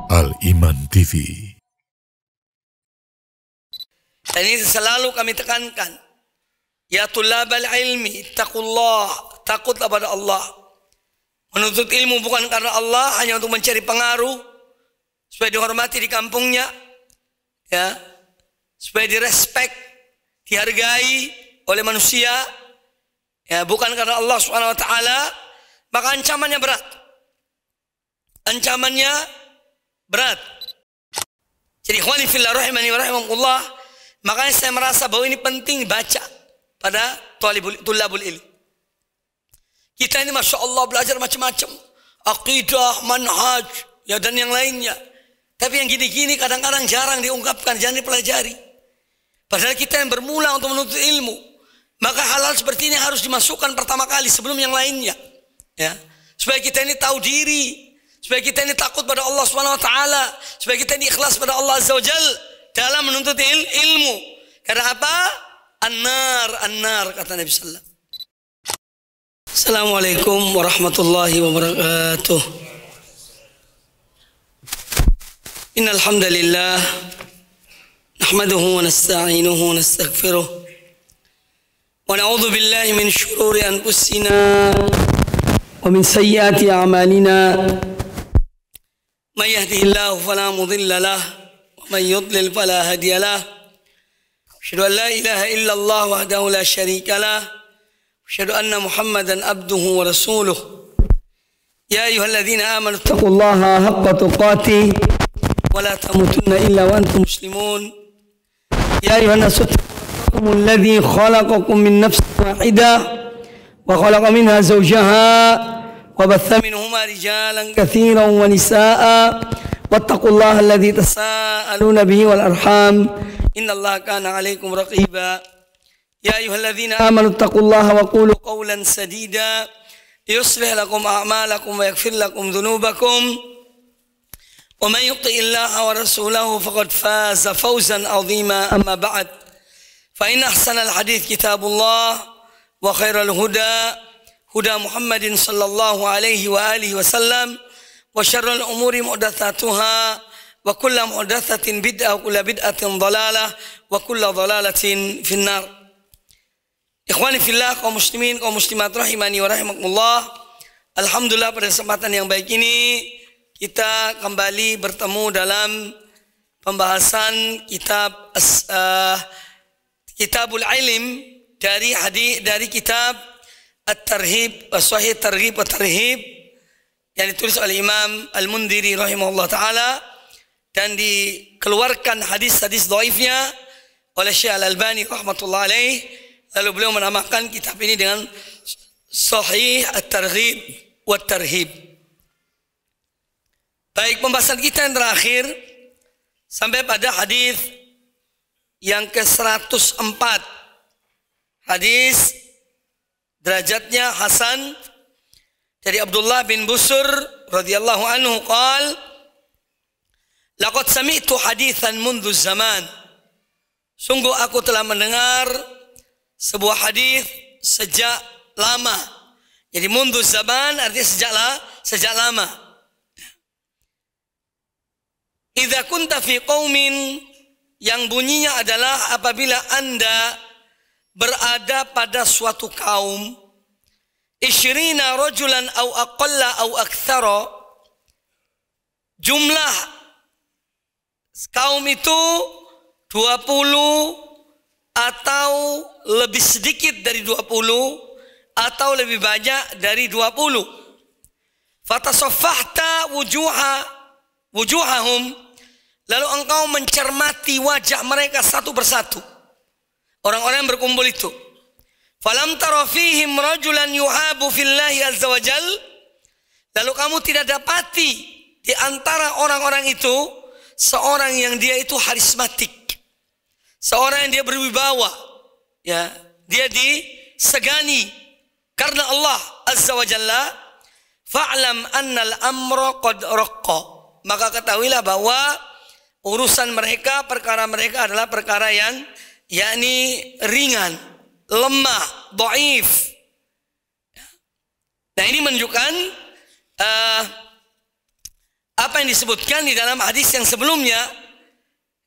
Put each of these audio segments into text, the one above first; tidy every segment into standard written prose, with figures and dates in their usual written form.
Al-Iman TV. Dan ini selalu kami tekankan, ya tulabal ilmi, taqullah, takutlah pada Allah. Menuntut ilmu bukan karena Allah, hanya untuk mencari pengaruh, supaya dihormati di kampungnya, ya, supaya direspek, dihargai oleh manusia, ya, bukan karena Allah Subhanahu Wa Taala. Maka ancamannya berat, ancamannya berat. Jadi ikhwani fillah rahimani wa rahimakumullah, makanya saya merasa bahwa ini penting baca pada tulabul ilmi. Kita ini Masya Allah belajar macam-macam, aqidah, manhaj, ya, dan yang lainnya. Tapi yang gini-gini kadang-kadang jarang diungkapkan, jarang dipelajari. Padahal kita yang bermula untuk menuntut ilmu, maka hal-hal seperti ini harus dimasukkan pertama kali sebelum yang lainnya, ya, supaya kita ini tahu diri, supaya kita ini takut pada Allah Subhanahu Wa Taala, supaya kita ini ikhlas pada Allah Azza wa Jal dalam menuntut ilmu. Karena apa? An-nar kata Nabi Sallallahu Alaihi Wasallam. Assalamualaikum warahmatullahi wabarakatuh. Innal hamdalillah nahmaduhu wa nasta'inuhu wa nastaghfiruh wa na'udzu billahi min shururi anfusina wa min sayyiati a'malina. May yahdihillahu fala mudilla lahu wa may yudlil fala hadiya lahu. Asyhadu an la ilaha illallah wahdahu la syarika lahu. أشهد أن محمدا عبده ورسوله يا أيها الذين آمنوا اتقوا الله حق تقاته ولا تموتن إلا وأنتم مسلمون يا أيها الناس اتقوا ربكم الذي خلقكم من نفس واحدة وخلق منها زوجها وبث منهما رجالا كثيرا ونساء واتقوا الله الذي تساءلون به والأرحام إن الله كان عليكم رقيبا يا أيها الذين آمنوا اتقوا الله وقولوا قولا سديدا يصلح لكم أعمالكم ويغفر لكم ذنوبكم ومن يطع الله ورسوله فقد فاز فوزا عظيما. أما بعد فإن أحسن الحديث كتاب الله وخير الهدى هدى محمد صلى الله عليه وآله وسلم وشر الأمور محدثاتها وكل محدثة بدعة وكل بدعة ضلالة وكل ضلالة في النار. Ikhwani fillah, kaum muslimin, kaum muslimat rahimani wa rahimakumullah. Alhamdulillah pada kesempatan yang baik ini kita kembali bertemu dalam pembahasan Kitabul Ilm dari kitab At-Tarhib Sahih Targhib wa Tarhib yang ditulis oleh Imam Al-Mundhiri rahimahullah taala dan dikeluarkan hadis-hadis dhaifnya oleh Syekh Al-Albani rahmatullah alaih. Lalu beliau menamakan kitab ini dengan Sahih At-Targhib wa Tarhib. Baik, pembahasan kita yang terakhir sampai pada hadis yang ke-104. Hadis derajatnya hasan dari Abdullah bin Busur radhiyallahu anhu qala laqad sami'tu haditsan mundhu zaman. Sungguh aku telah mendengar sebuah hadis sejak lama. Jadi mundu zaman artinya sejak lama. Idza kunta fi qaumin, yang bunyinya adalah apabila Anda berada pada suatu kaum, isyrina rajulan au aqalla au aktsara, jumlah kaum itu 20 atau lebih sedikit dari 20 atau lebih banyak dari 20. Fatasaffahta wujuhahum, lalu engkau mencermati wajah mereka satu persatu, orang-orang yang berkumpul itu. Falam tara fihim rajulan yuhabu fillahi azza wa jal, lalu kamu tidak dapati di antara orang-orang itu seorang yang dia itu harismatik, seorang yang dia berwibawa, ya, dia disegani karena Allah Azza wa Jalla. Fa'lam annal amra qad raqqa, maka ketahuilah bahwa urusan mereka, perkara mereka adalah perkara yang yakni ringan, lemah, dhaif. Nah, ini menunjukkan apa yang disebutkan di dalam hadis yang sebelumnya,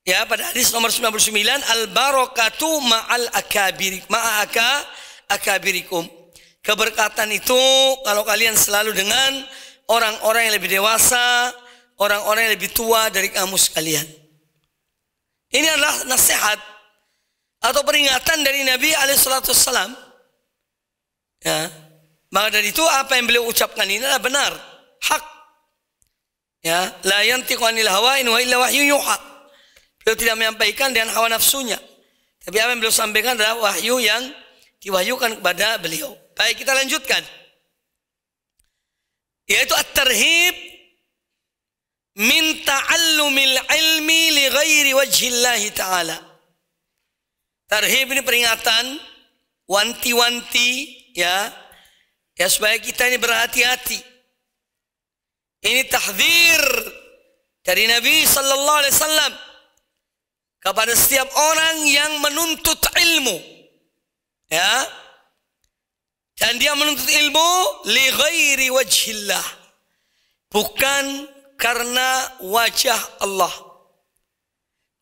ya, pada hadis nomor 99, al-barakatu ma'al akabirikum. Keberkatan itu kalau kalian selalu dengan orang-orang yang lebih dewasa, orang-orang yang lebih tua dari kamu sekalian. Ini adalah nasihat atau peringatan dari Nabi alaihissalam. Ya, maka dari itu apa yang beliau ucapkan ini adalah benar, hak. Ya, la yantiqu anil hawa in huwa illa wahyu yuha. Beliau tidak menyampaikan dengan hawa nafsunya, tapi apa yang beliau sampaikan adalah wahyu yang diwahyukan kepada beliau. Baik, kita lanjutkan. Yaitu at-tarhib min ta'allumil ilmi li ghairi wajhillahi ta'ala. Tarhib ini peringatan, wanti-wanti, ya supaya kita ini berhati-hati. Ini tahdzir dari Nabi sallallahu alaihi wasallam kepada setiap orang yang menuntut ilmu, ya, dan dia menuntut ilmu li ghairi wajhillah, bukan karena wajah Allah,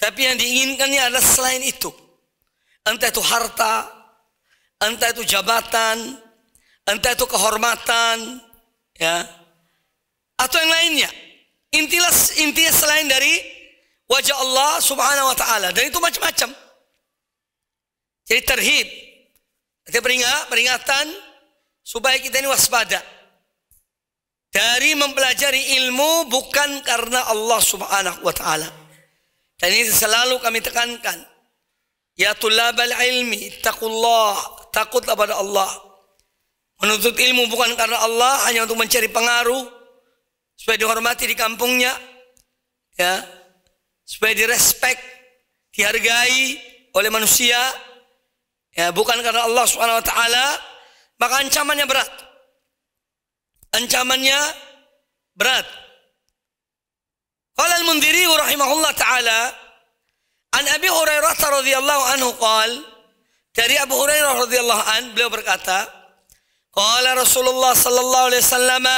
tapi yang diinginkannya adalah selain itu. Entah itu harta, entah itu jabatan, entah itu kehormatan, ya, atau yang lainnya. Intinya selain dari wajah Allah subhanahu wa ta'ala. Dan itu macam-macam. Jadi tarhib, itu peringatan supaya kita ini waspada dari mempelajari ilmu bukan karena Allah subhanahu wa ta'ala. Dan ini selalu kami tekankan. Ya tulabal ilmi, taqullah, takutlah pada Allah. Menuntut ilmu bukan karena Allah, hanya untuk mencari pengaruh, supaya dihormati di kampungnya, ya, supaya direspek, dihargai oleh manusia, ya, bukan karena Allah Subhanahu wa taala, maka ancamannya berat. Ancamannya berat. Qala al-Mundhiri rahimahullah taala, an Abi Hurairah radhiyallahu anhu qala, dari Abu Hurairah radhiyallahu anhu beliau berkata, qala Rasulullah sallallahu alaihi wasallam,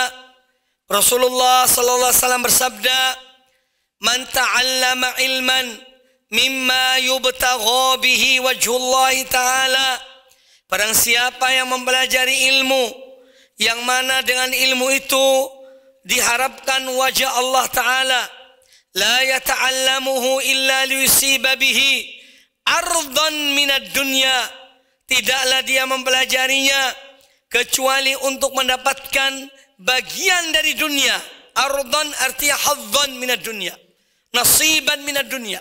Rasulullah sallallahu alaihi wasallam bersabda, man ta'allama ilman mimma yubtagha bihi wajhullahi ta'ala, barang siapa yang mempelajari ilmu yang mana dengan ilmu itu diharapkan wajah Allah taala, la yata'allamuhu illa liyusiba bihi ardan minad dunya, tidaklah dia mempelajarinya kecuali untuk mendapatkan bagian dari dunia. Ardan artinya hadzan minad dunya, nasiban minad dunya.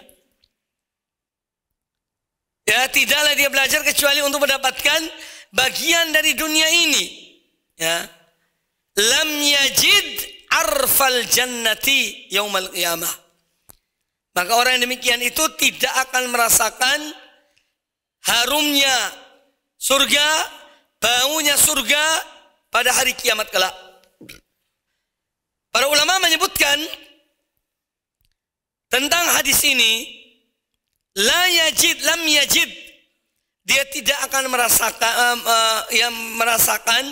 Ya, tidaklah dia belajar kecuali untuk mendapatkan bagian dari dunia ini. Ya, lam yajid arfal jannati yaumal qiyamah. Maka orang yang demikian itu tidak akan merasakan harumnya surga, baunya surga pada hari kiamat kelak. Para ulama menyebutkan tentang hadis ini, lam yajid, dia tidak akan merasakan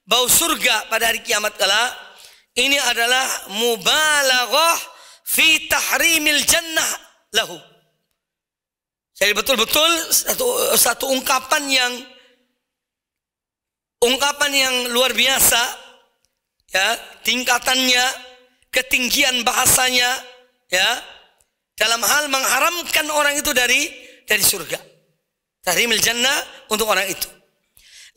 bau surga pada hari kiamat kelak. Ini adalah mubalaghah fi tahrimil jannah lahu. Jadi betul-betul satu ungkapan yang luar biasa, ya, tingkatannya, ketinggian bahasanya, ya, dalam hal mengharamkan orang itu dari surga. Tahrimil jannah untuk orang itu.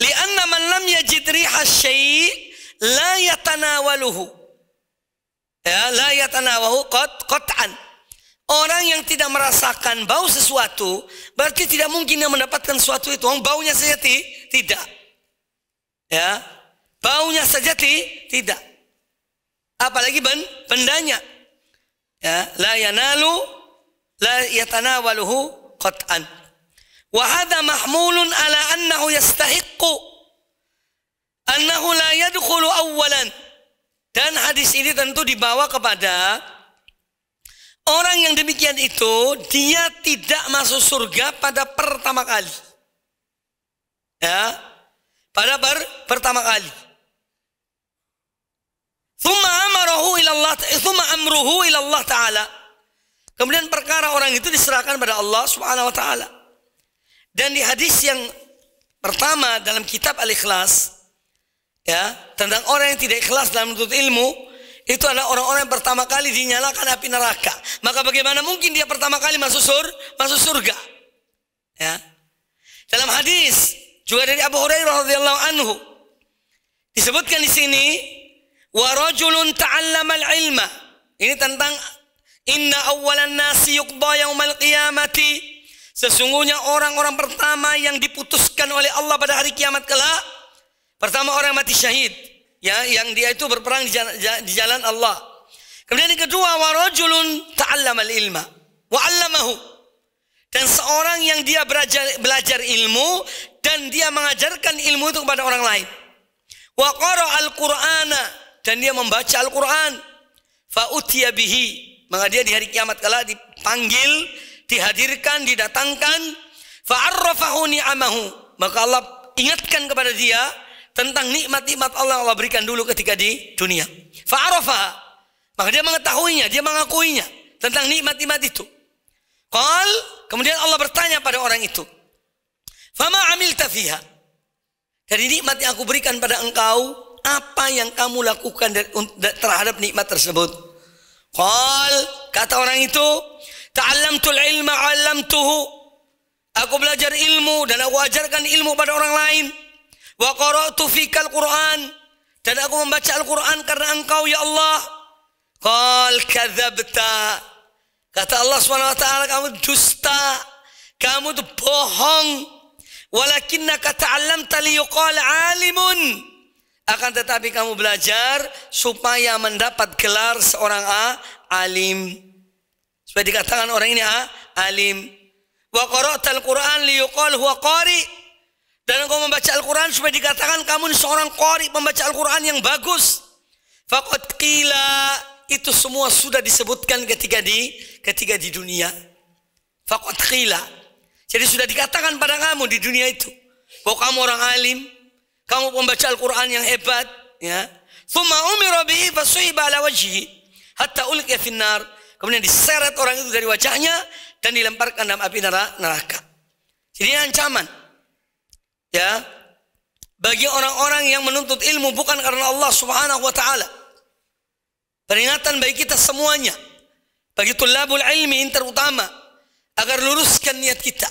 Lianna man lam yajid riha syai' la yatanawaluhu. Ya, la yatanawahu qat'an. Orang yang tidak merasakan bau sesuatu, berarti tidak mungkin dia mendapatkan sesuatu itu. Baunya saja tidak. Ya, baunya saja tidak. Apalagi bendanya. Ya, la yatanawaluhu qat'an. Wa hadha mahmulun ala annahu yastahiqqu annahu la yadkhulu awwalan. Dan hadis ini tentu dibawa kepada orang yang demikian itu, dia tidak masuk surga pada pertama kali. Ya, pada pertama kali. Thumma amarahu ila Allah Allah, tsumma amruhu ila Allah Ta'ala. Kemudian perkara orang itu diserahkan pada Allah Subhanahu wa Ta'ala. Dan di hadis yang pertama dalam kitab Al-Ikhlas, ya, tentang orang yang tidak ikhlas dalam menuntut ilmu, itu adalah orang-orang yang pertama kali dinyalakan api neraka. Maka bagaimana mungkin dia pertama kali masuk surga? Ya. Dalam hadis juga dari Abu Hurairah radhiyallahu anhu disebutkan di sini, wa rajulun ta'allamal ilma. Ini tentang inna awwalan nasi yuqda yaumal qiyamati. Sesungguhnya orang-orang pertama yang diputuskan oleh Allah pada hari kiamat kelak, pertama orang mati syahid, ya, yang dia itu berperang di jalan Allah. Kemudian yang kedua, wa rajulun ta'allamal ilma wa 'allamahu. Dan seorang yang dia belajar ilmu dan dia mengajarkan ilmu itu kepada orang lain. Wa qara'al Qur'ana, dan dia membaca Al-Qur'an. Fa utiya bihi, maka dia di hari kiamat kala dipanggil, dihadirkan, didatangkan. Fa arrafahu ni'amahu, maka Allah ingatkan kepada dia tentang nikmat-nikmat Allah berikan dulu ketika di dunia. Fa arafaha, maka dia mengetahuinya, dia mengakuinya tentang nikmat-nikmat itu. Kemudian Allah bertanya pada orang itu, fama amilta fiha, dari nikmat yang aku berikan pada engkau, apa yang kamu lakukan terhadap nikmat tersebut? Kata orang itu, ta'allamtul ilma 'allamtuhu, aku belajar ilmu dan aku ajarkan ilmu pada orang lain. Wa qara'tu fikal Qur'an, dan aku membaca Al-Qur'an karena engkau ya Allah. Kadzabta, kata Allah SWT, kamu dusta, kamu itu bohong. Walakinnaka ta'allamta liyuqal 'alimun, akan tetapi kamu belajar supaya mendapat gelar seorang alim, supaya dikatakan orang ini alim. Wa qara'tal Qur'an liyuqal huwa qari, dan engkau membaca Al-Qur'an supaya dikatakan kamu seorang qari, pembaca Al-Qur'an yang bagus. Faqad qila, itu semua sudah disebutkan ketika di dunia. Faqad qila, jadi sudah dikatakan pada kamu di dunia itu bahwa kamu orang alim, kamu pembaca Al-Qur'an yang hebat, ya. Tsumma umira bihi fasuhiba ala wajhihi hatta ulqiya finnar, kemudian diseret orang itu dari wajahnya dan dilemparkan dalam api neraka. Jadi ancaman, ya, bagi orang-orang yang menuntut ilmu bukan karena Allah Subhanahu wa Ta'ala. Peringatan bagi kita semuanya, bagi tulabul ilmi ini terutama, agar luruskan niat kita.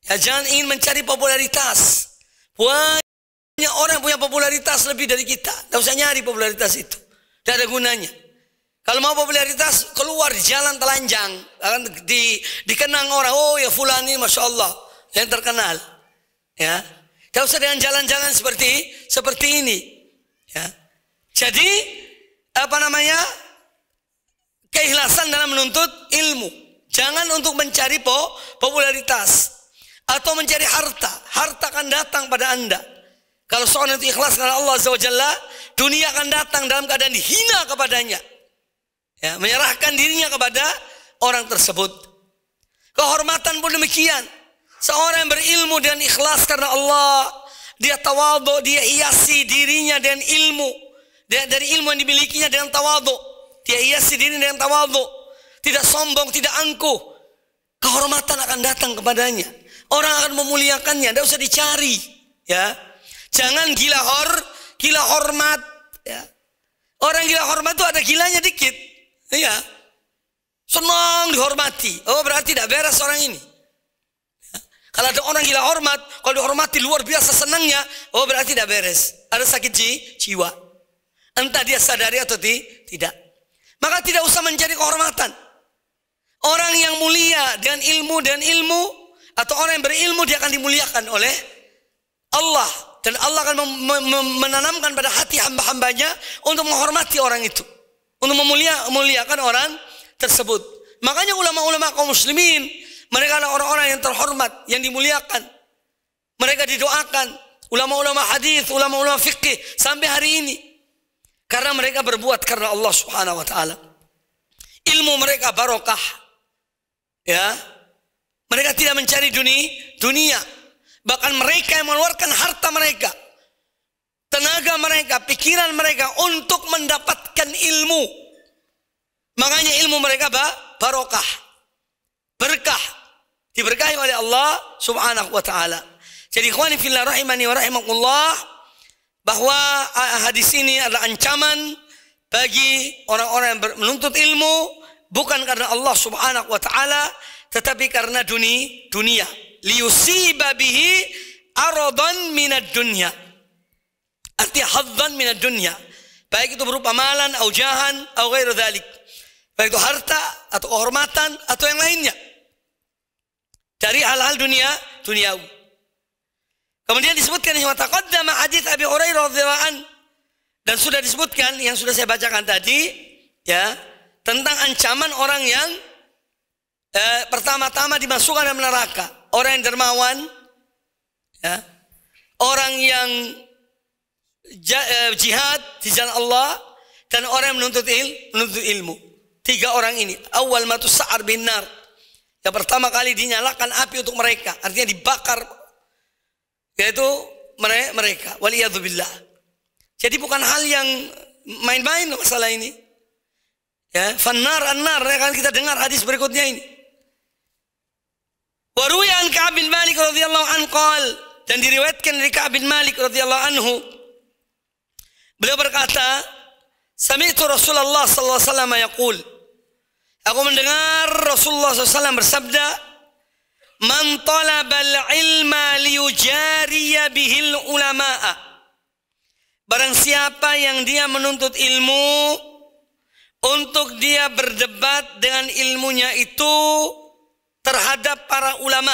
Ya, jangan ingin mencari popularitas. Banyak orang yang punya popularitas lebih dari kita. Tidak usah nyari popularitas itu, tidak ada gunanya. Kalau mau popularitas, keluar di jalan telanjang, akan dikenang orang. Oh ya, fulan ini masya Allah yang terkenal. Ya, tidak usah dengan jalan-jalan seperti ini. Ya, jadi keikhlasan dalam menuntut ilmu. Jangan untuk mencari popularitas atau mencari harta. Harta akan datang pada anda. Kalau seorang itu ikhlas karena Allah Azza wa Jalla, dunia akan datang dalam keadaan dihina kepadanya, ya, menyerahkan dirinya kepada orang tersebut. Kehormatan pun demikian. Seorang yang berilmu dan ikhlas karena Allah, dia tawadhu, dia hiasi dirinya dengan ilmu. Dari ilmu yang dimilikinya dengan tawadhu, dia hiasi diri dengan tawadhu, tidak sombong, tidak angkuh. Kehormatan akan datang kepadanya. Orang akan memuliakannya, tidak usah dicari, ya. Jangan gila hormat, ya. Orang gila hormat itu ada gilanya dikit, ya. Senang dihormati, oh berarti tidak beres orang ini. Ya. Kalau ada orang gila hormat, kalau dihormati luar biasa senangnya, oh berarti tidak beres, ada sakit jiwa. Entah dia sadari atau tidak. Maka tidak usah mencari kehormatan. Orang yang mulia dengan ilmu, atau orang yang berilmu, dia akan dimuliakan oleh Allah. Dan Allah akan menanamkan pada hati hamba-hambanya untuk menghormati orang itu, untuk memuliakan orang tersebut. Makanya ulama-ulama kaum muslimin, mereka adalah orang-orang yang terhormat, yang dimuliakan. Mereka didoakan. Ulama-ulama hadis, ulama-ulama fikih sampai hari ini. Karena mereka berbuat karena Allah Subhanahu wa Ta'ala. Ilmu mereka barokah, ya. Mereka tidak mencari dunia. Bahkan mereka yang mengeluarkan harta mereka, tenaga mereka, pikiran mereka untuk mendapatkan ilmu. Makanya ilmu mereka barokah, berkah, diberkahi oleh Allah Subhanahu wa taala. Jadi ikhwani fillah rahimani wa rahimakumullah, bahwa hadis ini adalah ancaman bagi orang-orang yang menuntut ilmu bukan karena Allah Subhanahu wa taala, tetapi karena dunia. Liyusiba bihi aradan minad dunya. Artinya hadzan minad dunya. Baik itu berupa malan, atau jahan, atau ghairu dzalik. Baik itu harta atau kehormatan atau yang lainnya. Dari hal-hal duniawi. Kemudian disebutkan wa taqaddama hadits Abi Hurairah radhiyallahu an, dan sudah disebutkan yang sudah saya bacakan tadi ya, tentang ancaman orang yang pertama-tama dimasukkan dalam neraka. Orang yang dermawan ya, orang yang jihad di jalan Allah, dan orang yang menuntut ilmu. Tiga orang ini awal ma tus'ar bin nar, yang pertama kali dinyalakan api untuk mereka, artinya dibakar, yaitu mereka, waliyadzubillah. Jadi bukan hal yang main-main masalah ini ya. Fannar an-nar, akan kita dengar hadis berikutnya ini. Wa ruwiya an Ka'ab bin Malik radhiyallahu anhu qala, dan diriwayatkan dari Ka'ab bin Malik radhiyallahu anhu, beliau berkata, sami'tu Rasulullah sallallahu alaihi wasallam yaqul, aku mendengar Rasulullah SAW bersabda, man talabal ilma liyujariya bihil ulama'a, barang siapa yang dia menuntut ilmu untuk dia berdebat dengan ilmunya itu terhadap para ulama.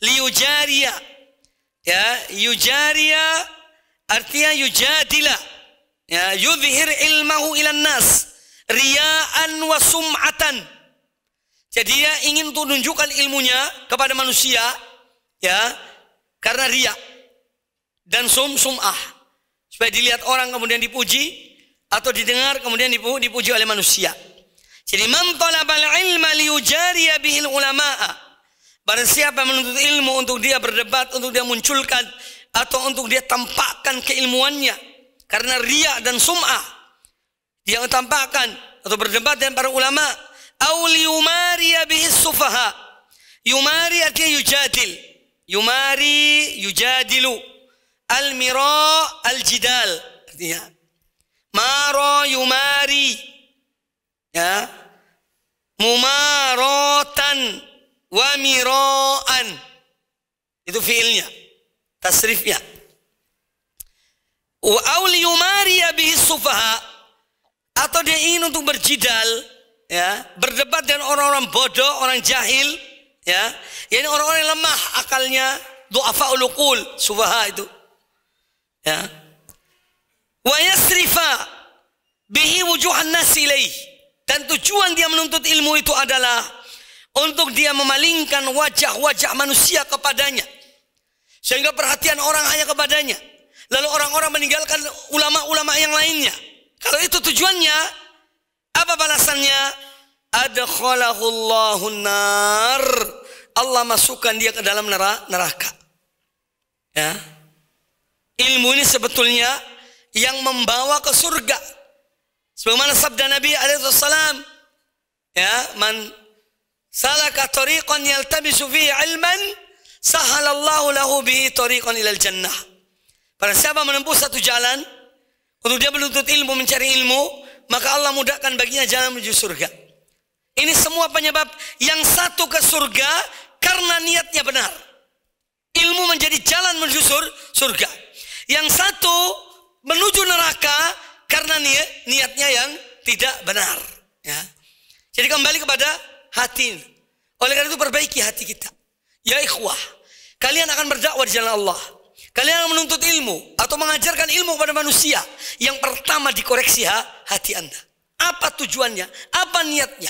Liyujariya ya, yujariya artinya yujadila ya, yudhhir ilmahu ilan nas riya'an wa sum'atan. Jadi dia ingin untuk menunjukkan ilmunya kepada manusia ya, karena riya dan sum'ah, supaya dilihat orang kemudian dipuji, atau didengar kemudian dipuji oleh manusia. Jadi man talabal ilma liyujariya bihil ulama'a, barang siapa menuntut ilmu untuk dia berdebat, untuk dia munculkan atau untuk dia tampakkan keilmuannya karena riya dan sum'ah, dia tampakkan atau berdebat dengan para ulama. Au liyumariya bihis sufaha, yumari artinya yujadil, yumari yujadilu, al-mira al-jidal, artinya maro yumari ya, mumarotan wa miraan, itu fiilnya, tasrifnya. Wa auli yumariya bihi sufaha, atau dia ingin untuk berjidal ya, berdebat dengan orang-orang bodoh, orang jahil ya, yani orang-orang yang lemah akalnya, du'afaul uqul, sufaha itu ya. Wa yasrifa bihi wujuhan nas ilaih, dan tujuan dia menuntut ilmu itu adalah untuk dia memalingkan wajah-wajah manusia kepadanya, sehingga perhatian orang hanya kepadanya, lalu orang-orang meninggalkan ulama-ulama yang lainnya. Kalau itu tujuannya, apa balasannya? Adkhalahullahu nar, Allah masukkan dia ke dalam neraka ya. Ilmu ini sebetulnya yang membawa ke surga, sebagaimana sabda Nabi alaihissalam ya, man salaka tariqan yaltabisu fihi ilman sahalallahu lahu bihi tariqan ilal jannah. Para siapa menempuh satu jalan untuk dia menuntut ilmu, mencari ilmu, maka Allah mudahkan baginya jalan menuju surga. Ini semua penyebab, yang satu ke surga karena niatnya benar, ilmu menjadi jalan menuju surga. Yang satu menuju neraka karena niatnya yang tidak benar ya. Jadi kembali kepada hati. Oleh karena itu perbaiki hati kita ya ikhwah. Kalian akan berdakwah di jalan Allah, kalian akan menuntut ilmu atau mengajarkan ilmu kepada manusia. Yang pertama dikoreksi hati Anda. Apa tujuannya? Apa niatnya?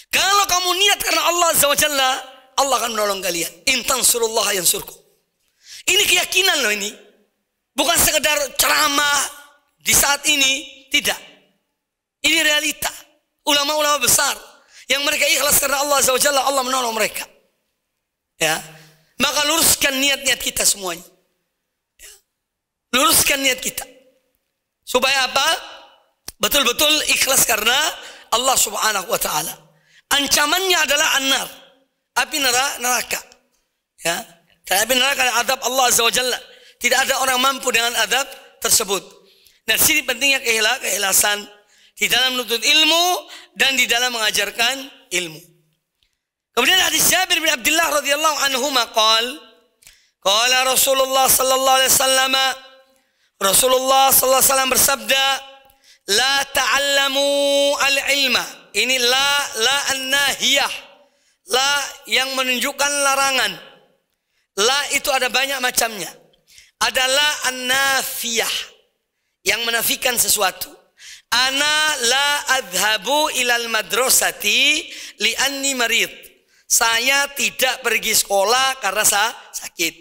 Kalau kamu niat karena Allah Azza wa Jalla, Allah akan menolong kalian. In tansurullaha yansurkum. Ini keyakinan loh ini. Bukan sekedar ceramah di saat ini, tidak. Ini realita. Ulama-ulama besar yang mereka ikhlas karena Allah Azza wa Jalla, Allah menolong mereka. Ya. Maka luruskan niat-niat kita semuanya. Ya. Luruskan niat kita. Supaya apa? Betul-betul ikhlas karena Allah Subhanahu wa taala. Ancamannya adalah an-nar, api neraka. Ya, api neraka, azab Allah Azza wa Jalla. Tidak ada orang mampu dengan azab tersebut. Nah, sini pentingnya keikhlasan di dalam menuntut ilmu dan di dalam mengajarkan ilmu. Kemudian hadis Jabir bin Abdullah radhiyallahu anhu qala Rasulullah sallallahu alaihi wasallam, Rasulullah sallallahu alaihi wasallam bersabda, la ta'allamu al-ilma. Ini la an-nahiyah. La yang menunjukkan larangan. La itu ada banyak macamnya. Ada la an-nafiyah yang menafikan sesuatu. Ana la adhabu ilal madrasati li'anni marid. Saya tidak pergi sekolah karena sakit.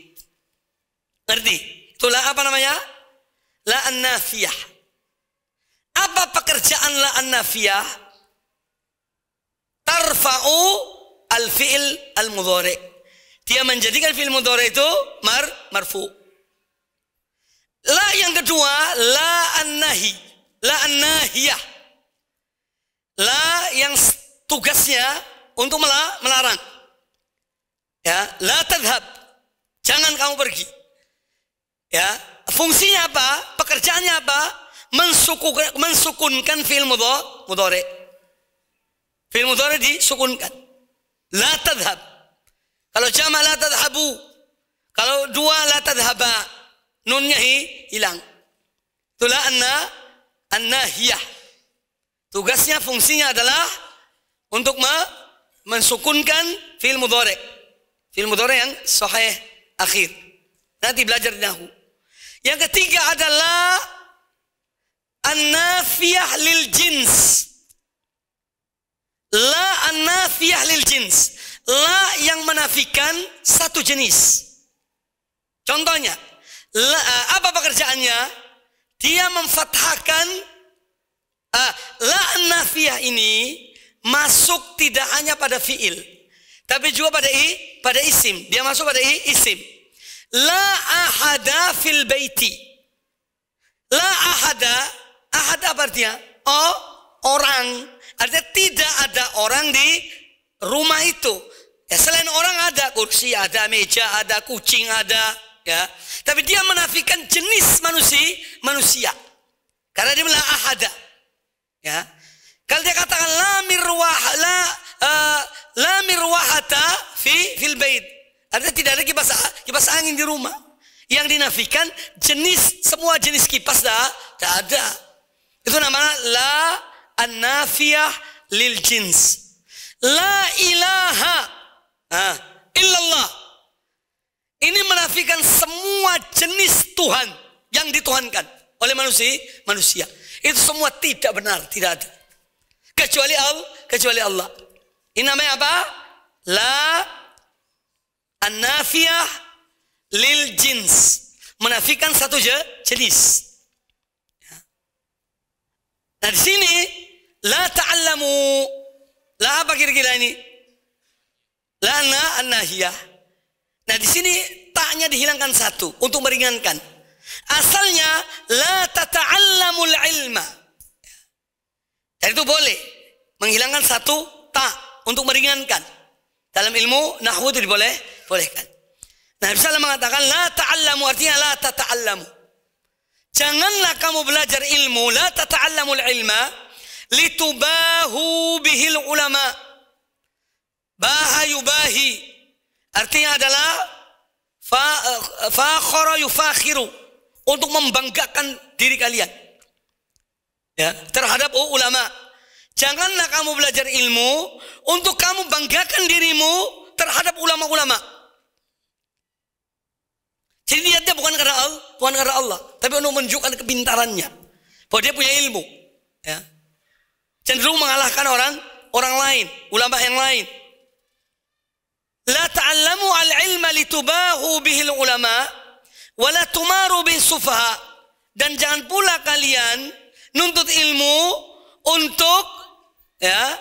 Ngerti? Itulah apa namanya? La an-nafiyah. Apa pekerjaan la an-nafiyah? Tarfa'u al-fi'il al-mudhari. Dia menjadikan fi'il mudhari itu marfu. La yang kedua, la an-nahi, la an-nahiyah. La yang tugasnya untuk melarang. Ya, la tadhhab. Jangan kamu pergi. Ya, fungsinya apa? Pekerjaannya apa? Mensukunkan fi'il mudhari. Fi'il mudhari disukunkan. La tadhhab. Kalau jama' la tadhhabu. Kalau dua la tadhhaba. Nunnya hilang. Itulah an-nahiyah. Tugasnya, fungsinya adalah untuk mensukunkan fi'il mudhari. Fi'il mudhari yang sahih akhir. Nanti belajar di nahwu. Yang ketiga adalah an-nafiyah lil jins. La an-nafiyah lil jins. La yang menafikan satu jenis. Contohnya, apa pekerjaannya? Dia memfathahkan la an-nafiyah ini masuk tidak hanya pada fi'il, tapi juga pada isim. Dia masuk pada isim. La ahada fil baiti. La ahada apa artinya? Orang. Artinya tidak ada orang di rumah itu. Ya, selain orang ada kursi, ada meja, ada kucing, ada. Ya, tapi dia menafikan jenis manusia. Karena dia bilang ahada. Ya, kalau dia katakan la mirwahata fil bait, artinya tidak ada kipas angin di rumah. Yang dinafikan semua jenis kipas tidak ada. Itu namanya la an-nafiyah lil jins. La ilaha illallah. Ini menafikan semua jenis Tuhan yang dituhankan oleh manusia. Itu semua tidak benar, tidak ada. Kecuali Allah. Ini namanya apa? La an-nafiyah lil jins. Menafikan satu jenis. Nah, di sini la ta'allamu. La apa kira-kira ini? La an-nahiyah. Nah, di sini taknya dihilangkan satu untuk meringankan. Asalnya la tata'allamul ilma. Dan itu boleh menghilangkan satu ta untuk meringankan. Dalam ilmu nahwu itu dibolehkan. Nah, misalnya mengatakan la ta'allamu artinya la tata'allamu. Janganlah kamu belajar ilmu, la tata'allamul ilma litubahu bihil ulama. Baha yubahi artinya adalah fakhara yufakhiru, untuk membanggakan diri kalian, ya, terhadap ulama. Janganlah kamu belajar ilmu untuk kamu banggakan dirimu terhadap ulama-ulama. Jadi niatnya bukan karena Allah, tapi untuk menunjukkan kepintarannya, bahwa dia punya ilmu, ya. Cenderung mengalahkan orang lain, ulama yang lain. La ta'allamu al-ilma litubahu bihil ulama wa la tumaru bih sufaha. Dan jangan pula kalian nuntut ilmu untuk, ya,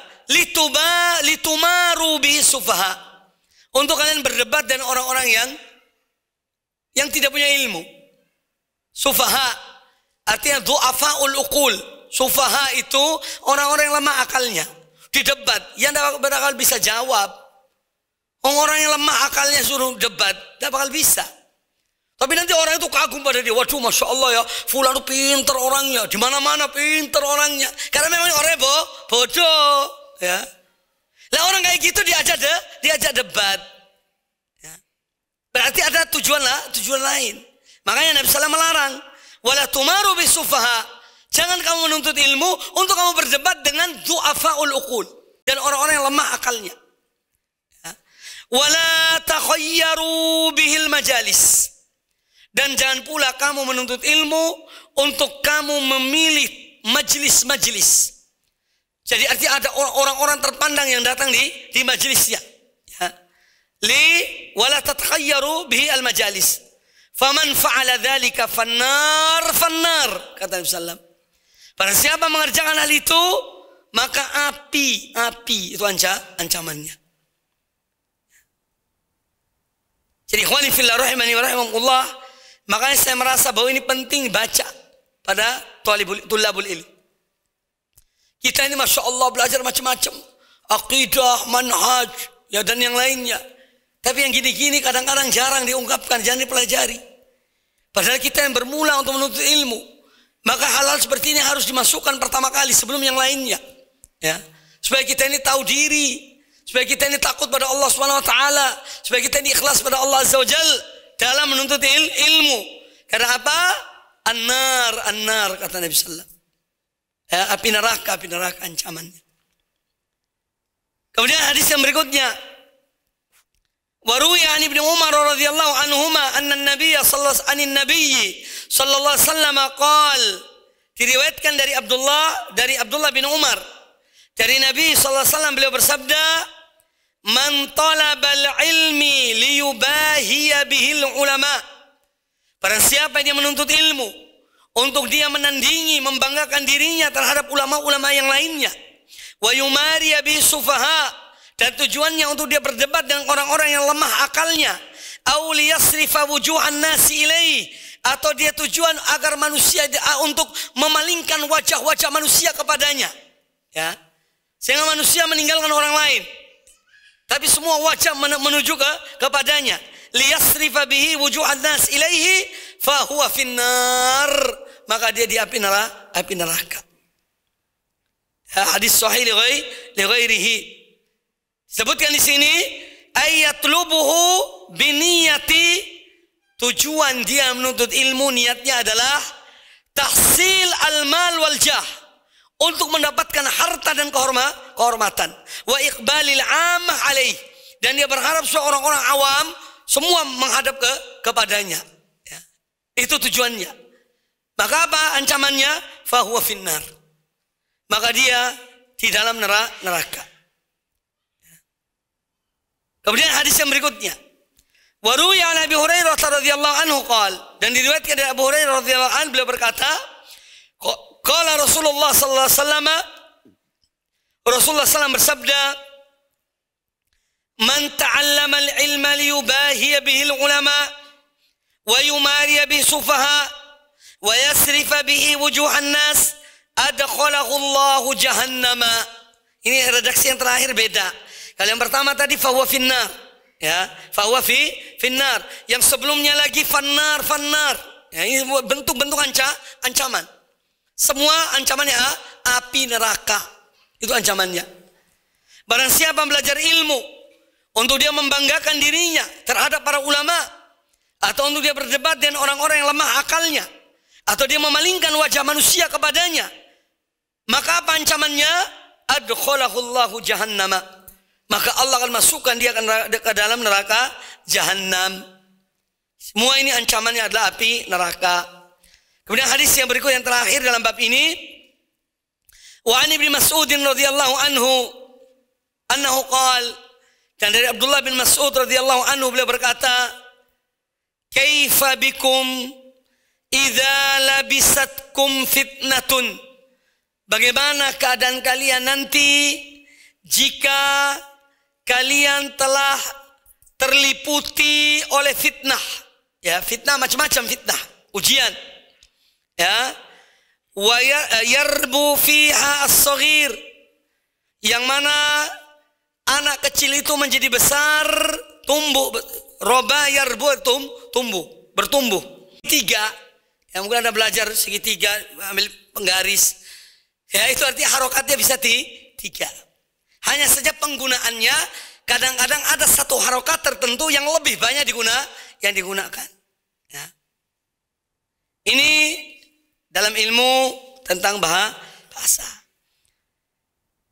litumaru bih sufaha, untuk kalian berdebat dengan orang-orang yang tidak punya ilmu. Sufaha artinya du'afaul uqul, Sufaha itu orang-orang yang lemah akalnya. Di debat, yang tidak bakal bisa jawab. Orang yang lemah akalnya suruh debat, tidak bakal bisa. Tapi nanti orang itu kagum pada dia. Waduh, Masya Allah ya, fulan itu pinter orangnya. Di mana-mana pinter orangnya. Karena memang orangnya bodoh. Ya. Lah orang kayak gitu diajak debat. Ya. Berarti ada tujuan lain. Makanya Nabi SAW melarang. Wala tumaru bisufaha. Jangan kamu menuntut ilmu untuk kamu berdebat dengan du'afaul uqul. Dan orang-orang yang lemah akalnya. Ya. Wala takhayyaru bihil majalis. Dan jangan pula kamu menuntut ilmu untuk kamu memilih majelis-majelis. Jadi artinya ada orang-orang terpandang yang datang di majelisnya. Ya. Wala tatakayyaru bihi al-majalis. Faman fa'ala dzalika fannar, kata Nabi sallallahu. Barang siapa mengerjakan hal itu, maka api itu ancamannya. Jadi ikhwani fillah rahimani wa rahimakumullah. Makanya saya merasa bahwa ini penting baca pada tulabul ilm. Kita ini Masya Allah belajar macam-macam. Aqidah, manhaj, ya dan yang lainnya. Tapi yang gini-gini kadang-kadang jarang diungkapkan, jangan dipelajari. Padahal kita yang bermula untuk menuntut ilmu. Maka hal-hal seperti ini harus dimasukkan pertama kali sebelum yang lainnya. Ya. Supaya kita ini tahu diri. Supaya kita ini takut pada Allah SWT. Supaya kita ini ikhlas pada Allah Azza wa Jal. Dalam menuntut ilmu. Karena apa? An-nar kata Nabi sallallahu. Ya, api neraka ancamannya. Kemudian hadis yang berikutnya. Wa ruwiya an Ibnu Umar radhiyallahu anhuma anna an-nabiy sallallahu alaihi wasallam qaal. Diriwayatkan dari Abdullah bin Umar. Dari Nabi sallallahu alaihi wasallam beliau bersabda, man talabal ilmi liyubahiya bihil ulama. Barang siapa yang menuntut ilmu untuk dia menandingi, membanggakan dirinya terhadap ulama-ulama yang lainnya. Wa yumariya bihi sufaha, dan tujuannya untuk dia berdebat dengan orang-orang yang lemah akalnya. Au liyasrifa wujuhan nasi ilaih, atau dia tujuan agar manusia untuk memalingkan wajah-wajah manusia kepadanya. Ya. Sehingga manusia meninggalkan orang lain. Tapi semua wajah menuju kepadanya. Liyasrifa bihi wujuhan nas ilaihi fahuwa finnar. Maka dia di api neraka. Hadis sahih li ghairihi. Sebutkan di sini ayatlubuhu biniyati, tujuan dia menuntut ilmu niatnya adalah tahsil al-mal wal jah, untuk mendapatkan harta dan kehormatan. Wa iqbalil amah alaih, dan dia berharap orang-orang awam semua menghadap kepadanya. Ya. Itu tujuannya. Maka apa ancamannya? Fahuwa finnar. Maka dia di dalam neraka. Kemudian hadis yang berikutnya. Wa ruwiya an Abi Hurairah radhiyallahu anhu qaal, dan diriwayatkan dari Abu Hurairah radhiyallahu anhu, beliau berkata, qala Rasulullah sallallahu alaihi wasallam, Rasulullah sallallahu bersabda, man ta'allama al-ilma liyubahiya bihi al-ulama wa yumariya bihi sufaha wa yasrifa bihi wujuhan nas adkhalahu Allahu jahannama. Ini redaksi yang terakhir beda. Kalau yang pertama tadi fahuwa finnar, ya, fahuwa finnar. Yang sebelumnya lagi fannar. Ya, ini bentuk-bentuk ancaman. Semua ancamannya api neraka. Itu ancamannya. Barang siapa belajar ilmu untuk dia membanggakan dirinya terhadap para ulama, atau untuk dia berdebat dengan orang-orang yang lemah akalnya, atau dia memalingkan wajah manusia kepadanya, maka apa ancamannya? Adkhalahu Allahu jahannama. Maka Allah akan masukkan dia ke dalam neraka Jahannam. Semua ini ancamannya adalah api neraka. Kemudian hadis yang berikut yang terakhir dalam bab ini, wa an Ibnu Mas'ud radhiyallahu anhu qaal, dan dari Abdullah bin Mas'ud radhiyallahu anhu beliau berkata, kaifa bikum idza labisatkum fitnatun, bagaimana keadaan kalian nanti jika kalian telah terliputi oleh fitnah. Ya, fitnah macam-macam fitnah, ujian. Ya. wa yarbu fiha as-saghir, yang mana anak kecil itu menjadi besar, tumbuh, roba yarbu tumbuh, bertumbuh. Tiga, yang mungkin Anda belajar segitiga, ambil penggaris. Ya, itu artinya harokatnya bisa tiga. Hanya saja penggunaannya kadang-kadang ada satu harokat tertentu yang lebih banyak digunakan. Ya. Ini dalam ilmu tentang bahasa.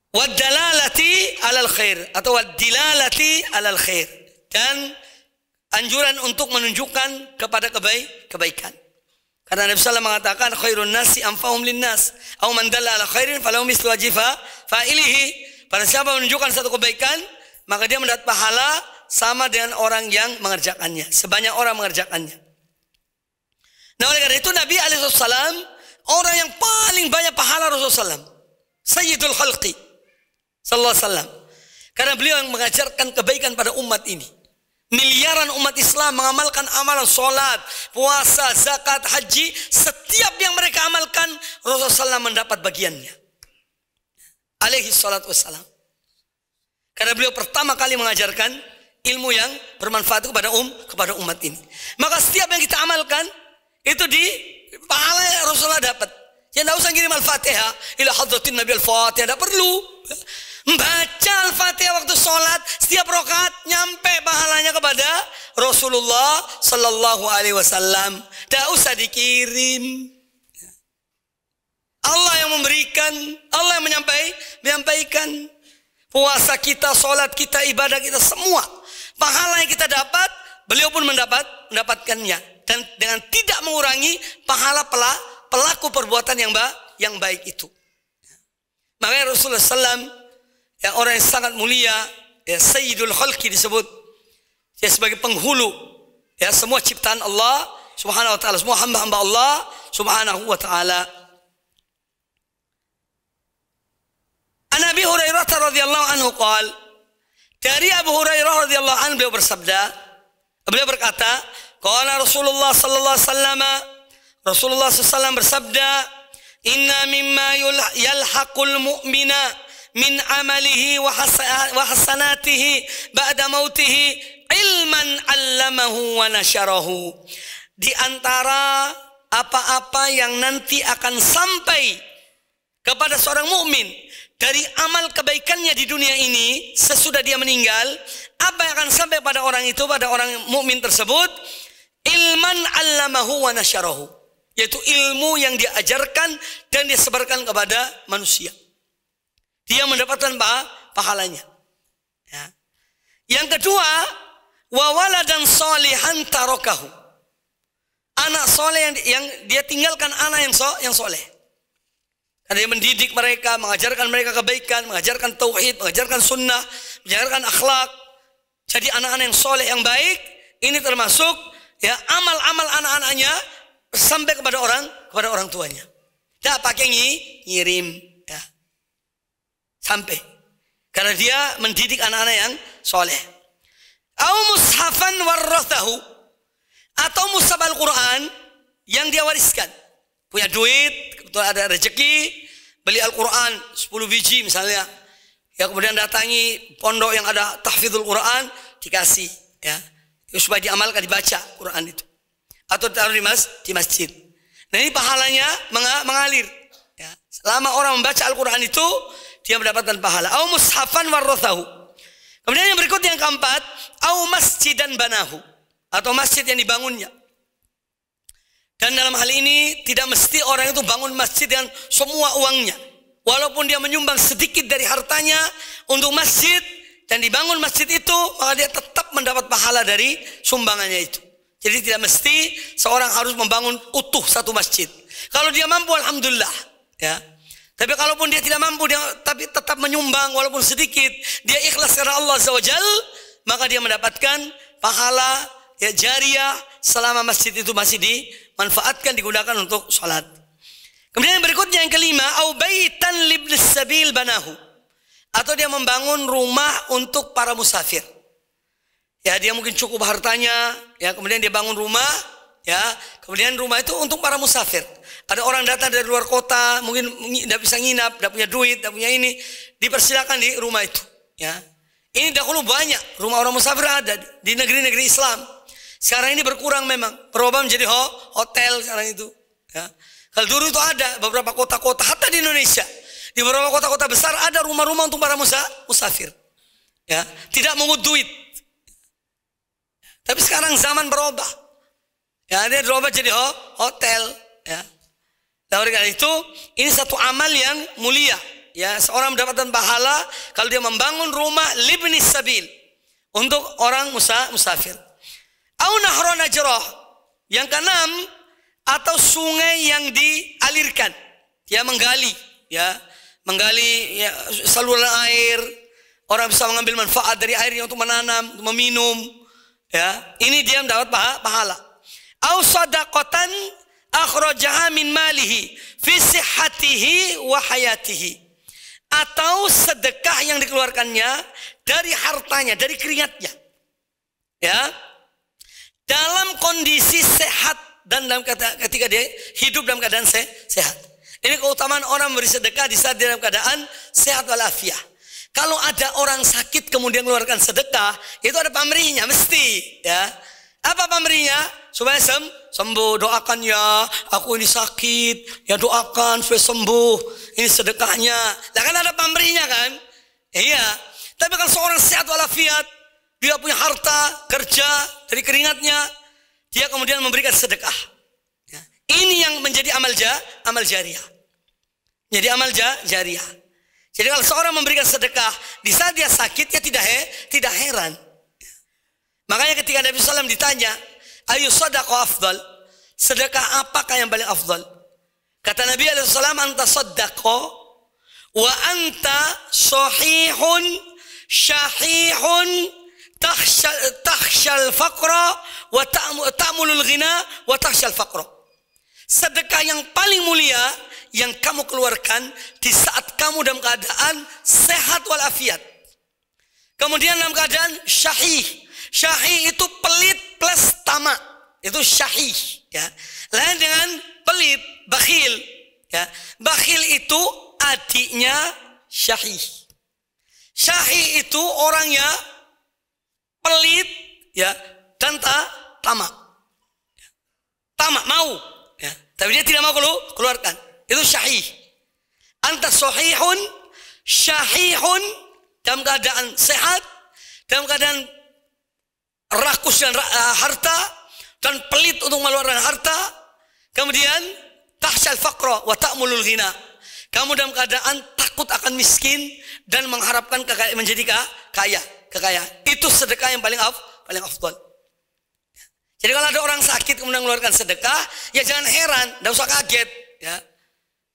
Wad-dalalati alal khair atau wad-dilalati alal khair, dan anjuran untuk menunjukkan kepada kebaikan. Karena Nabi SAW mengatakan khairun nasi anfa'hum linnas, aw man dalla ala khairin falahu mislu ajri fa'ilihi. Pada siapa menunjukkan satu kebaikan, maka dia mendapat pahala sama dengan orang yang mengerjakannya, sebanyak orang mengerjakannya. Nah, oleh karena itu Nabi alaihissalam orang yang paling banyak pahala Rasulullah SAW, Sayyidul Khalqi sallallahu alaihi wasallam. Karena beliau yang mengajarkan kebaikan pada umat ini. Miliaran umat Islam mengamalkan amalan sholat, puasa, zakat, haji. Setiap yang mereka amalkan, Rasulullah SAW mendapat bagiannya. Alaihi salatu wassalam. Karena beliau pertama kali mengajarkan ilmu yang bermanfaat kepada umat ini. Maka setiap yang kita amalkan, itu di pahala Rasulullah dapat. Ya tidak usah ngirim Al-Fatihah ila hadratin Nabi Al-Fatihah, tidak perlu. Baca Al-Fatihah waktu sholat, setiap rakaat nyampe pahalanya kepada Rasulullah sallallahu alaihi wasallam. Tidak usah dikirim. Allah yang memberikan, Allah yang menyampaikan. Puasa kita, sholat kita, ibadah kita, semua pahala yang kita dapat, beliau pun mendapatkannya, dan dengan tidak mengurangi pahala pelaku perbuatan yang baik itu. Makanya Rasulullah SAW, yang orang yang sangat mulia, ya Sayyidul Khalqi disebut, ya sebagai penghulu, ya semua ciptaan Allah Subhanahu wa taala, semua hamba-hamba Allah Subhanahu wa taala. An Abi Hurairah radhiyallahu anhu qala, dari Abu Hurairah radhiyallahu anhu beliau berkata, qala Rasulullah sallallahu alaihi wasallam, Rasulullah SAW bersabda, inna mimma yalhaqul mu'mina min amalihi wa hasanatihi ba'da mautihi ilman 'allamahu wa nasyarahu. Di antara apa-apa yang nanti akan sampai kepada seorang mukmin dari amal kebaikannya di dunia ini sesudah dia meninggal, apa yang akan sampai pada orang itu, pada orang mukmin tersebut, ilman 'allamahu wa nasyarahu, yaitu ilmu yang dia ajarkan dan dia sebarkan kepada manusia. Dia mendapatkan pahalanya. Ya. Yang kedua, wa waladan sholihan tarokahu, anak soleh yang dia tinggalkan, anak yang soleh. Karena dia mendidik mereka, mengajarkan mereka kebaikan, mengajarkan tauhid, mengajarkan sunnah, mengajarkan akhlak. Jadi anak-anak yang soleh yang baik ini termasuk ya amal-amal anak-anaknya sampai kepada orang tuanya. Tidak pakai ngirim. Sampai, karena dia mendidik anak-anak yang soleh. Au mushafan warrathahu, atau mushaf Al-Quran yang dia wariskan. Punya duit, kebetulan ada rezeki, beli Al-Quran 10 biji misalnya, ya kemudian datangi pondok yang ada tahfidzul Quran, dikasih, ya supaya diamalkan, dibaca Quran itu, atau taruh di masjid. Nah ini pahalanya mengalir. Ya. Selama orang membaca Al-Quran itu, dia mendapatkan pahala. Au mushafan warrathahu. Kemudian yang berikutnya yang keempat, au masjidan banahu, atau masjid yang dibangunnya. Dan dalam hal ini tidak mesti orang itu bangun masjid dengan semua uangnya. Walaupun dia menyumbang sedikit dari hartanya untuk masjid dan dibangun masjid itu, maka dia tetap mendapat pahala dari sumbangannya itu. Jadi tidak mesti seorang harus membangun utuh satu masjid. Kalau dia mampu, alhamdulillah, ya. Tapi kalaupun dia tidak mampu, dia tapi tetap menyumbang walaupun sedikit, dia ikhlas karena Allah Azza wa Jal, maka dia mendapatkan pahala ya jariyah selama masjid itu masih dimanfaatkan, digunakan untuk sholat. Kemudian yang berikutnya yang kelima, au baitan libnis sabil banahu, atau dia membangun rumah untuk para musafir. Ya dia mungkin cukup hartanya, ya kemudian dia bangun rumah, ya kemudian rumah itu untuk para musafir. Ada orang datang dari luar kota, mungkin tidak bisa nginap, tidak punya duit, tidak punya ini, dipersilakan di rumah itu. Ya, ini dahulu banyak rumah orang musafir ada di negeri-negeri Islam. Sekarang ini berkurang memang, berubah menjadi hotel sekarang itu. Ya. Kalau dulu itu ada beberapa kota-kota, hatta di Indonesia, di beberapa kota-kota besar ada rumah-rumah untuk para musafir. Ya, tidak mengut duit. Tapi sekarang zaman berubah. Ya, dia berubah jadi hotel. Ya. Oleh karena itu, ini satu amal yang mulia. Ya, seorang mendapatkan pahala kalau dia membangun rumah libnis sabil untuk orang musafir. Au nahra najrah. Yang keenam, atau sungai yang dialirkan. Dia menggali, ya, saluran air. Orang bisa mengambil manfaat dari airnya untuk menanam, untuk meminum. Ya, ini dia mendapat pahala. Au sadaqatan akhrajaha min malihi fi sihhatihi wa hayatihi. Atau sedekah yang dikeluarkannya dari hartanya, dari keringatnya. Ya. Dalam kondisi sehat dan ketika dia hidup dalam keadaan sehat. Ini keutamaan orang memberi sedekah di saat dia dalam keadaan sehat walafiat. Kalau ada orang sakit kemudian mengeluarkan sedekah, itu ada pamrihnya mesti, ya. Apa pamrihnya? Supaya sembuh. Doakan ya, aku ini sakit, ya doakan supaya sembuh. Ini sedekahnya. Lah kan ada pamrihnya kan? Iya. Tapi kalau seorang sehat walafiat, dia punya harta, kerja dari keringatnya, dia kemudian memberikan sedekah. Ya. Ini yang menjadi amal jariah. Jadi amal jariah. Jadi kalau seorang memberikan sedekah di saat dia sakit, ya tidak heran. Makanya ketika Nabi SAW ditanya, ayu sadaqah afdal, sedekah apakah yang paling afdal? Kata Nabi SAW, anta sadaqah wa anta sahihun syahihun takhshal faqra wa ta'mulul ghina wa takhshal faqra. Sedekah yang paling mulia yang kamu keluarkan di saat kamu dalam keadaan sehat walafiat. Kemudian dalam keadaan syahih. Syahih itu pelit plus tamak. Itu syahih, ya. Lain dengan pelit, bakhil, ya. Bakhil itu adiknya syahih. Syahih itu orangnya pelit, ya, dan tamak. Tamak mau, ya. Tapi dia tidak mau keluarkan. Itu syahih. Anta sahihun, syahihun, dalam keadaan sehat, dalam keadaan rakus dan harta, dan pelit untuk mengeluarkan harta. Kemudian tahsyal faqra wa ta'mulul ghina. Kamu dalam keadaan takut akan miskin dan mengharapkan menjadi kekayaan. Itu sedekah yang paling afdal. Jadi kalau ada orang sakit kemudian mengeluarkan sedekah, ya jangan heran, tidak usah kaget, ya.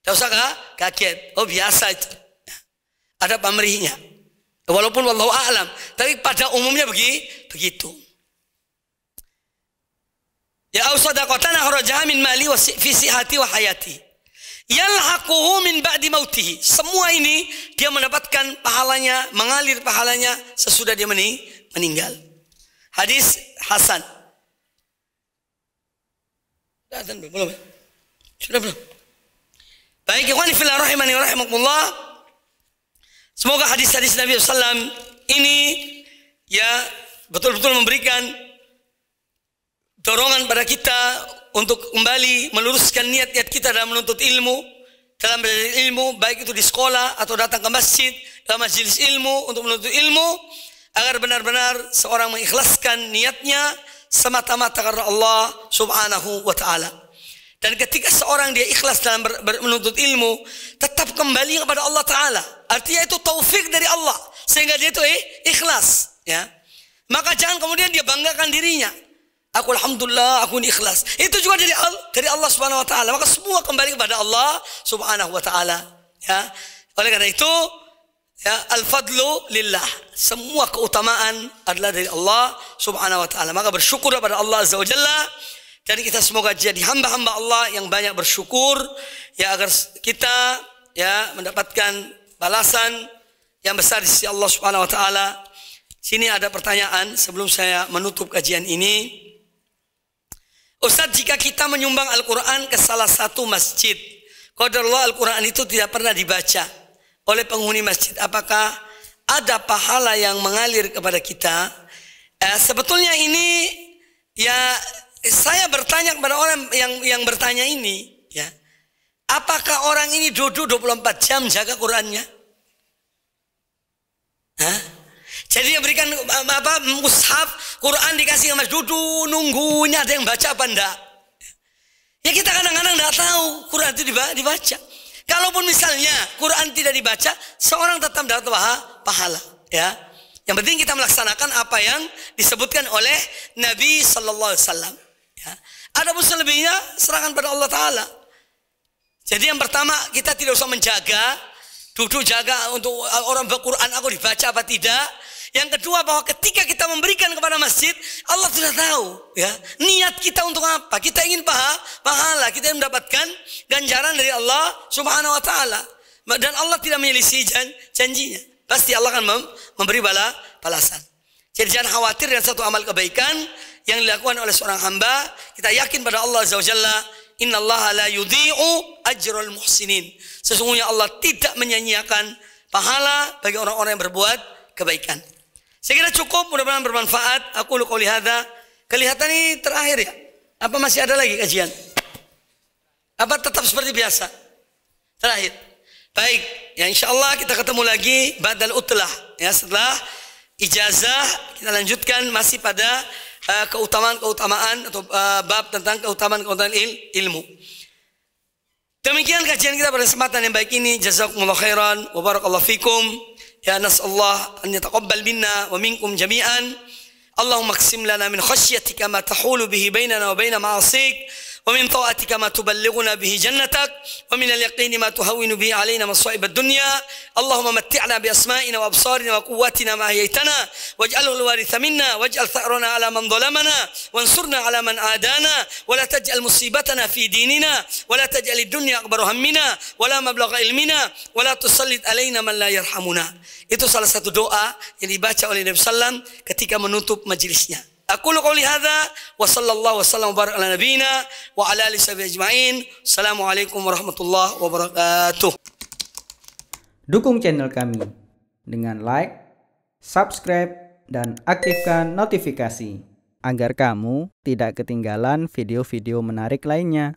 Tidak usah kaget. Oh biasa itu. Ada pamrihnya. Walaupun wallahu a'lam, tapi pada umumnya begitu. Ya sadaqatan akhrajaha min mali wa fi sihhati wa hayati. Yalhaquhu min ba'di mautihi. Semua ini dia mendapatkan pahalanya, mengalir pahalanya sesudah dia meninggal. Hadis hasan. Belum. Sudah belum? Baik, ikhwani fillah rahimani wa rahimakumullah. Semoga hadis-hadis Nabi SAW ini ya betul-betul memberikan dorongan pada kita untuk kembali meluruskan niat-niat kita dalam menuntut ilmu, dalam belajar ilmu, baik itu di sekolah atau datang ke masjid, dalam majelis ilmu untuk menuntut ilmu, agar benar-benar seorang mengikhlaskan niatnya semata-mata karena Allah Subhanahu wa ta'ala. Dan ketika seorang dia ikhlas dalam menuntut ilmu, tetap kembali kepada Allah Ta'ala. Artinya itu taufik dari Allah, sehingga dia itu ikhlas, ya. Maka jangan kemudian dia banggakan dirinya. Aku alhamdulillah, aku ini ikhlas. Itu juga dari Allah Subhanahu wa ta'ala. Maka semua kembali kepada Allah Subhanahu wa ta'ala, ya. Oleh karena itu, ya, al-fadlu lillah. Semua keutamaan adalah dari Allah Subhanahu wa ta'ala. Maka bersyukur kepada Allah Azza wa Jalla. Dan kita semoga jadi hamba-hamba Allah yang banyak bersyukur, ya, agar kita ya mendapatkan balasan yang besar di sisi Allah Subhanahu wa ta'ala. Sini ada pertanyaan sebelum saya menutup kajian ini. Ustadz, jika kita menyumbang Al-Quran ke salah satu masjid, qadarullah Al-Quran itu tidak pernah dibaca oleh penghuni masjid, apakah ada pahala yang mengalir kepada kita? Sebetulnya ini ya, saya bertanya kepada orang yang bertanya ini, ya, apakah orang ini duduk 24 jam jaga Qurannya? Hah? Jadi dia berikan mushaf Quran dikasih sama duduk nunggunya ada yang baca apa enggak? Ya kita kadang-kadang enggak tahu Quran itu dibaca. Kalaupun misalnya Quran tidak dibaca, seorang tetap dapat pahala, ya. Yang penting kita melaksanakan apa yang disebutkan oleh Nabi sallallahu alaihi wasallam, ya. Adapun selebihnya serahkan pada Allah taala. Jadi yang pertama, kita tidak usah menjaga, duduk jaga untuk orang berquran aku dibaca apa tidak. Yang kedua, bahwa ketika kita memberikan kepada masjid, Allah sudah tahu, ya, niat kita untuk apa. Kita ingin pahala, kita ingin mendapatkan ganjaran dari Allah Subhanahu wa taala. Dan Allah tidak menyelisih janjinya. Pasti Allah akan memberi balasan. Jadi jangan khawatir dengan satu amal kebaikan yang dilakukan oleh seorang hamba. Kita yakin pada Allah Azza wa Jalla, innallaha la yudhi'u ajral muhsinin. Sesungguhnya Allah tidak menyia-nyiakan pahala bagi orang-orang yang berbuat kebaikan. Saya kira cukup, mudah-mudahan bermanfaat. Aku qouli hadza. Kelihatan ini terakhir ya? Apa masih ada lagi kajian? Apa tetap seperti biasa? Terakhir. Baik, ya insyaallah kita ketemu lagi ba'dal utlah, ya, setelah ijazah kita lanjutkan masih pada keutamaan atau bab tentang keutamaan ilmu. Demikian kajian kita pada kesempatan yang baik ini. Jazakumullah khairan wa barakallahu fikum. Ya nas'allah an yataqabbal minna wa minkum jami'an. Allahumma qsim lana min khasyatika ma tahulu bihi bainana wa baina ma'asik, wa min ta'atika ma tuballighuna bihi jannatak, wa min al-yaqini ma tuhawwinu bihi alaina masa'ib ad-dunya. Allahumma matti'na bi asma'ina wa absarina wa quwwatina ma ahyaytana waj'alhu al-waritha minna waj'al tha'rana ala man zalamana wansurna ala man adana wa la taj'al musibatana fi dinina wa la taj'al ad-dunya akbar hammina wa la mablagha ilmina wa la tusallit alaina man la yarhamuna. Itu salah satu doa yang dibaca oleh Nabi sallam ketika menutup majelisnya. Aku qouli hadza wa sallallahu wasallam wa baraka ala nabiyina wa ala alihi ajma'in. Assalamualaikum warahmatullahi wabarakatuh. Dukung channel kami dengan like, subscribe, dan aktifkan notifikasi agar kamu tidak ketinggalan video-video menarik lainnya.